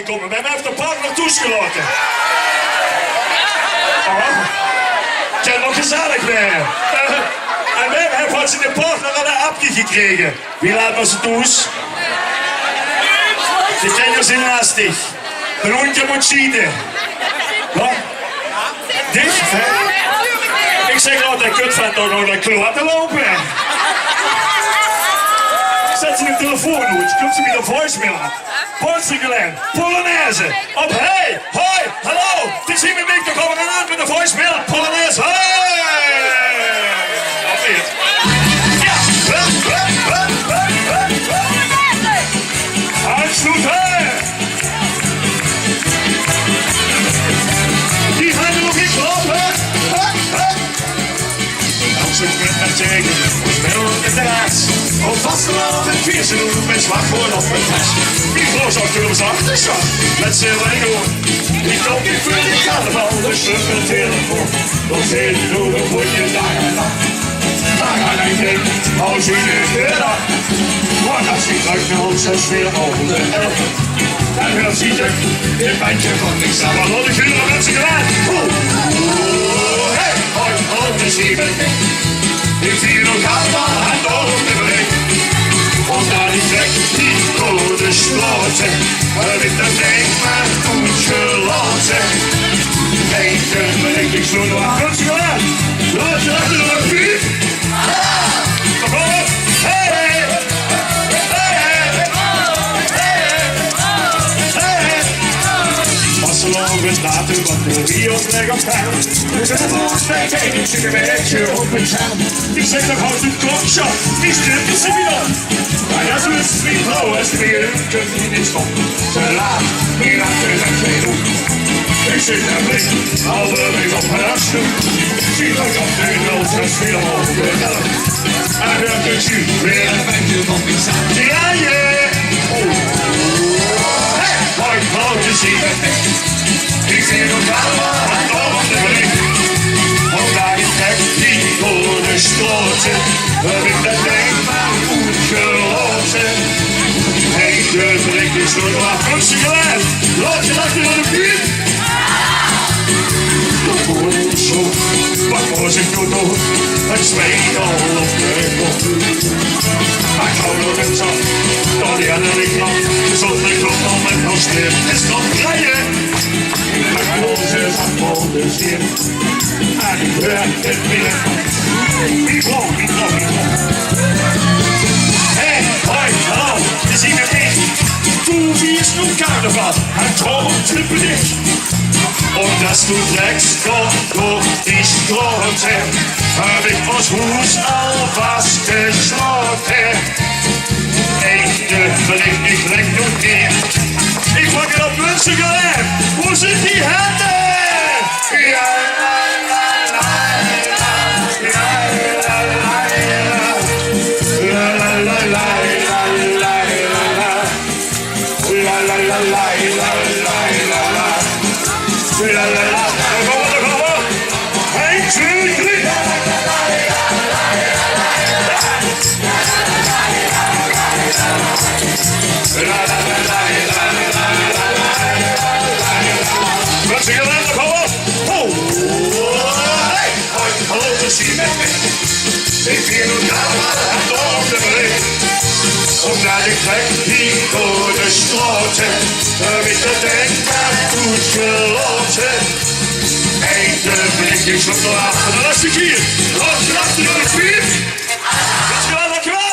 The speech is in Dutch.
gekomen. Bij mij heeft de partner toegelaten. Ik kan nog gezellig werden. En wij hebben van zijn partner al een appje gekregen. Wie laat was het toes? De kinderen zijn lastig. De hondje moet schieten. Wat? Dit? Ik zeg altijd kut van toch nog naar kloot te lopen. Zet ze in de telefoon uit. Komt ze met een voicemail aan. Portugal, Polonaise. Op hey, hoi, hallo. Het is hier met mij te komen aan met de voicemail. Polonaise, hey. Op weer. Ja. Uitsluiten. Die gaan er nog niet lopen. Als ik met haar tegen, middel in de raas. Op vasteland en vier ze doen met slagwoord op mijn tas. Die vloos op de achterstand, met z'n doen. Ik kom niet voor die carnaval, dus op mijn telefoon. Dan zit je door een goeie dag en nacht. Daar ga ik heen, als je nu weer dag. Maar als ik uit de hoogstens weer over de elf. Dan wil zie ik een bandje van niks aan. Maar wat ik jullie nog mensen gedaan. Hey, hoi, hoi, dus hier ben ik. Ik zie nog allemaal hand op de brek. Want daar die trek die rode sloten. Heb ik dat denk maar goed gelaten. Eten ben ik zo nog aan. Wat is gedaan? Laat je achter de vuur. Kom op. Hey, hey. Lopen laten wat de Rio's leggen op pijl. We zijn volgens mij tegen, ik zit een beetje op het scherm. Ik zeg nog houd een klokshot, die stilte ze weer op. Maar ja, zo is het niet blauw als de weer een kunt niet in stop. Ze laat, hier achter zijn twee hoek. Ik zit daar blik, halve weg op haar snoek. Zie nog op de rood, het veel over de helft. En dan kunt u weer een bandje van pizza. Ja, yeah! Hey, mooi groot te zien. Ik zie nog allemaal hand op de brink. Want daar is echt die door de sloten. Heb ik dat denk maar goed geloten. Hey, de blik is door de afkomst gelijk. Laat je achter de buurt. Dat wordt niet zo. Wat was ik nou door? Het zweet al op de kop. Maar ik hou nog een zak. Door die andere knop. Zonder knop al met nog stil. Het is nog rijden. Maar onze zakboden zeer. En ik werk het weer. Niet gewoon, niet gewoon, niet gewoon. Hey, hoi, hallo, het is hier met mij. Toen wie is nu carnaval? En trommelt trippen dicht. Omdat du trägst door die Strote, heb ik ons hoes al vastgesloten. Echte bericht niet recht door keer. Ik pak het op mensen gelijk. Hoe zit die handen? Ja, la, la, la, la. Ja, la, la, la. La, la, la, la, la, la, la. La, la, la, la, la, la, la. La, la, la. Kom op. 1, 2, 3. Wat zie je dan nog al op? Hey, hoi, hallo, te zien met me. Ik zie nu allemaal hand op de brug. Omdat ik trek die door de sloten. Heb ik de denk maar goed geloten. Hey, de blik is op de achter. Dan is ik hier. Los, achter de vuur. Dankjewel, dankjewel.